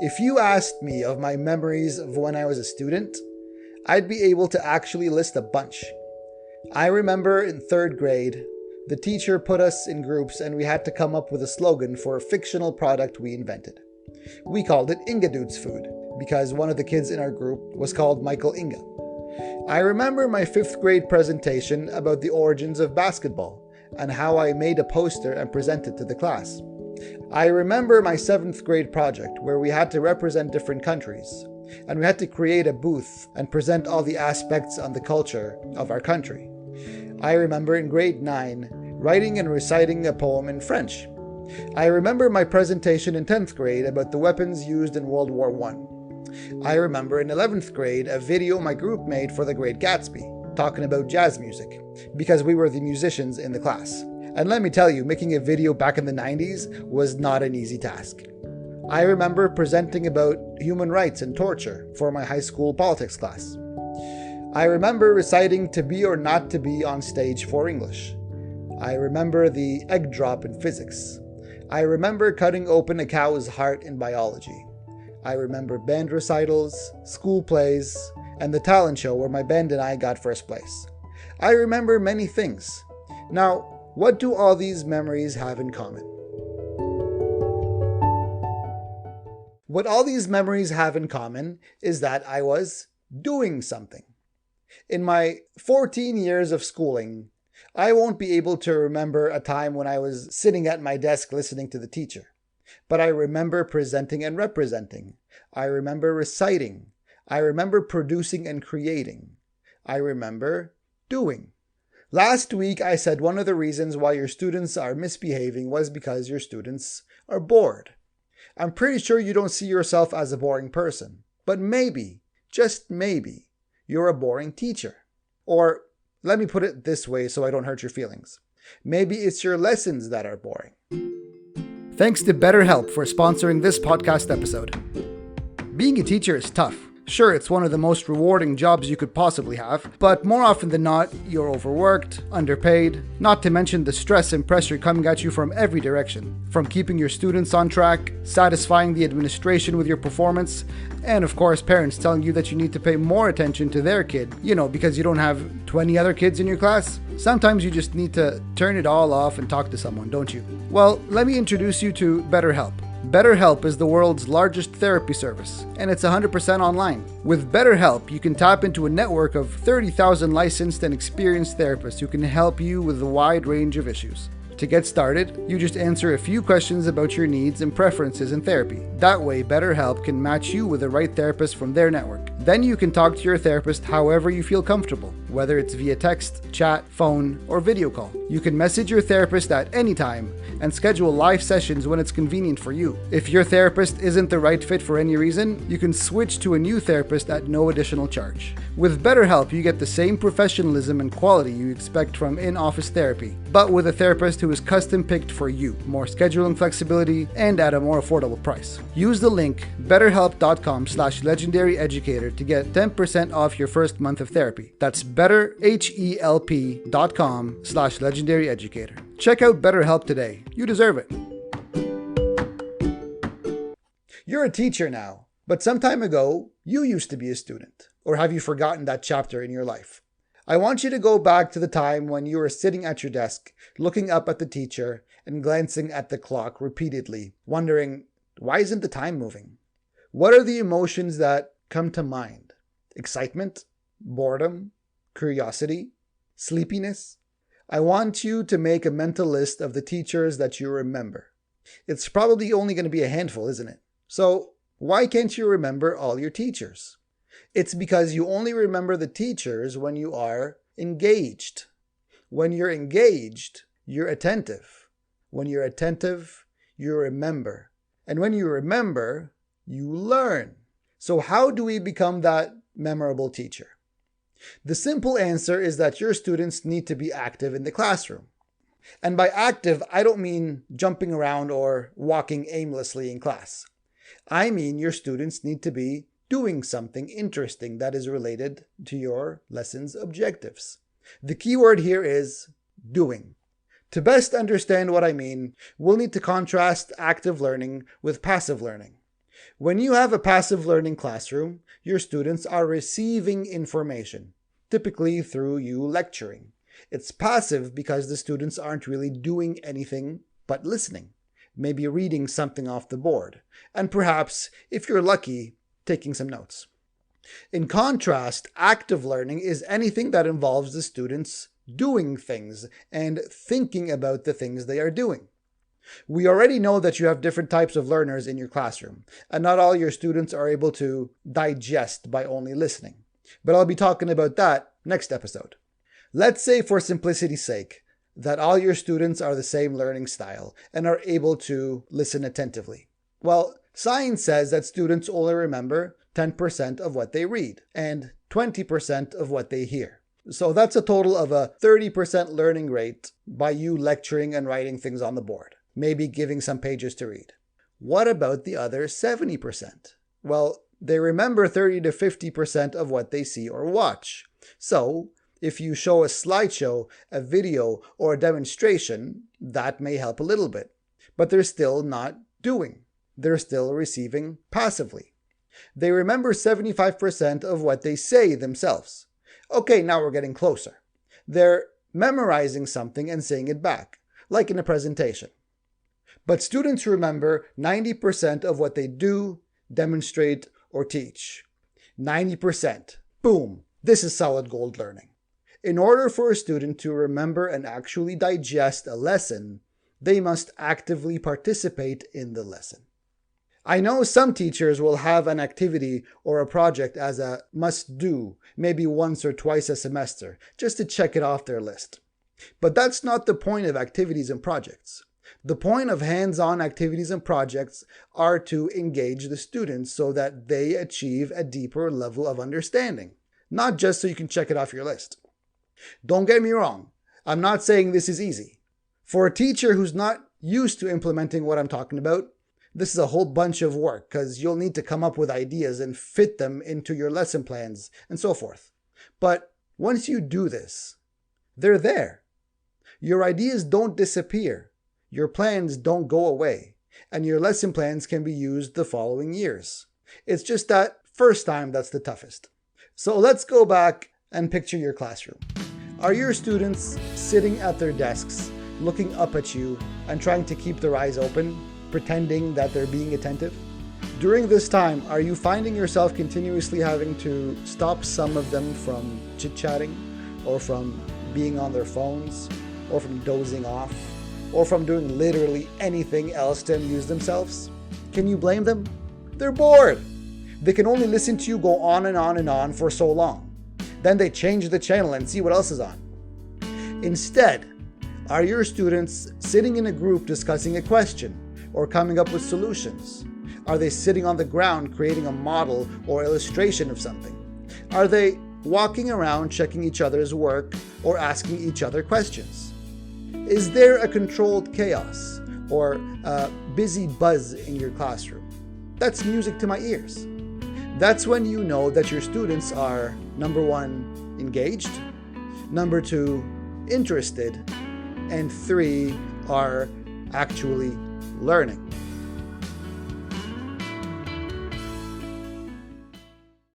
If you asked me of my memories of when I was a student, I'd be able to actually list a bunch. I remember in third grade, the teacher put us in groups and we had to come up with a slogan for a fictional product we invented. We called it Ingadude's Food because one of the kids in our group was called Michael Inga. I remember my 5th grade presentation about the origins of basketball and how I made a poster and presented to the class. I remember my 7th grade project where we had to represent different countries and we had to create a booth and present all the aspects on the culture of our country. I remember in grade 9 writing and reciting a poem in French. I remember my presentation in 10th grade about the weapons used in World War I. I remember in 11th grade a video my group made for The Great Gatsby, talking about jazz music, because we were the musicians in the class. And let me tell you, making a video back in the 90s was not an easy task. I remember presenting about human rights and torture for my high school politics class. I remember reciting To Be or Not to Be on stage for English. I remember the egg drop in physics. I remember cutting open a cow's heart in biology. I remember band recitals, school plays, and the talent show where my band and I got first place. I remember many things. Now, what do all these memories have in common? What all these memories have in common is that I was doing something. In my 14 years of schooling, I won't be able to remember a time when I was sitting at my desk listening to the teacher. But I remember presenting and representing. I remember reciting. I remember producing and creating. I remember doing. Last week, I said one of the reasons why your students are misbehaving was because your students are bored. I'm pretty sure you don't see yourself as a boring person, but maybe, just maybe, you're a boring teacher. Or let me put it this way so I don't hurt your feelings. Maybe it's your lessons that are boring. Thanks to BetterHelp for sponsoring this podcast episode. Being a teacher is tough. Sure, it's one of the most rewarding jobs you could possibly have, but more often than not, you're overworked, underpaid, not to mention the stress and pressure coming at you from every direction. From keeping your students on track, satisfying the administration with your performance, and of course parents telling you that you need to pay more attention to their kid, because you don't have 20 other kids in your class. Sometimes you just need to turn it all off and talk to someone, don't you? Well, let me introduce you to BetterHelp. BetterHelp is the world's largest therapy service, and it's 100% online. With BetterHelp, you can tap into a network of 30,000 licensed and experienced therapists who can help you with a wide range of issues. To get started, you just answer a few questions about your needs and preferences in therapy. That way, BetterHelp can match you with the right therapist from their network. Then you can talk to your therapist however you feel comfortable, whether it's via text, chat, phone, or video call. You can message your therapist at any time and schedule live sessions when it's convenient for you. If your therapist isn't the right fit for any reason, you can switch to a new therapist at no additional charge. With BetterHelp, you get the same professionalism and quality you expect from in-office therapy, but with a therapist who is custom-picked for you, more scheduling flexibility, and at a more affordable price. Use the link betterhelp.com/legendaryeducator to get 10% off your first month of therapy. That's betterhelp.com/legendaryeducator. Check out BetterHelp today. You deserve it. You're a teacher now, but some time ago, you used to be a student. Or have you forgotten that chapter in your life? I want you to go back to the time when you were sitting at your desk, looking up at the teacher and glancing at the clock repeatedly, wondering, why isn't the time moving? What are the emotions that come to mind? Excitement? Boredom? Curiosity? Sleepiness? I want you to make a mental list of the teachers that you remember. It's probably only going to be a handful, isn't it? So, why can't you remember all your teachers? It's because you only remember the teachers when you are engaged. When you're engaged, you're attentive. When you're attentive, you remember. And when you remember, you learn. So how do we become that memorable teacher? The simple answer is that your students need to be active in the classroom. And by active, I don't mean jumping around or walking aimlessly in class. I mean your students need to be doing something interesting that is related to your lesson's objectives. The key word here is doing. To best understand what I mean, we'll need to contrast active learning with passive learning. When you have a passive learning classroom, your students are receiving information, typically through you lecturing. It's passive because the students aren't really doing anything but listening, maybe reading something off the board, and perhaps, if you're lucky, taking some notes. In contrast, active learning is anything that involves the students doing things and thinking about the things they are doing. We already know that you have different types of learners in your classroom, and not all your students are able to digest by only listening. But I'll be talking about that next episode. Let's say, for simplicity's sake, that all your students are the same learning style and are able to listen attentively. Well, science says that students only remember 10% of what they read and 20% of what they hear. So that's a total of a 30% learning rate by you lecturing and writing things on the board, maybe giving some pages to read. What about the other 70%? Well, they remember 30 to 50% of what they see or watch. So, if you show a slideshow, a video, or a demonstration, that may help a little bit. But they're still not doing. They're still receiving passively. They remember 75% of what they say themselves. Okay, now we're getting closer. They're memorizing something and saying it back, like in a presentation. But students remember 90% of what they do, demonstrate, or teach. 90%. Boom! This is solid gold learning. In order for a student to remember and actually digest a lesson, they must actively participate in the lesson. I know some teachers will have an activity or a project as a must-do, maybe once or twice a semester, just to check it off their list. But that's not the point of activities and projects. The point of hands-on activities and projects are to engage the students so that they achieve a deeper level of understanding, not just so you can check it off your list. Don't get me wrong, I'm not saying this is easy. For a teacher who's not used to implementing what I'm talking about, this is a whole bunch of work because you'll need to come up with ideas and fit them into your lesson plans and so forth. But once you do this, they're there. Your ideas don't disappear, your plans don't go away, and your lesson plans can be used the following years. It's just that first time that's the toughest. So let's go back and picture your classroom. Are your students sitting at their desks, looking up at you and trying to keep their eyes open, pretending that they're being attentive? During this time, are you finding yourself continuously having to stop some of them from chit-chatting, or from being on their phones, or from dozing off, or from doing literally anything else to amuse themselves? Can you blame them? They're bored. They can only listen to you go on and on and on for so long. Then they change the channel and see what else is on. Instead, are your students sitting in a group discussing a question or coming up with solutions? Are they sitting on the ground creating a model or illustration of something? Are they walking around checking each other's work or asking each other questions? Is there a controlled chaos or a busy buzz in your classroom? That's music to my ears. That's when you know that your students are, number one, engaged, number two, interested, and three, are actually learning.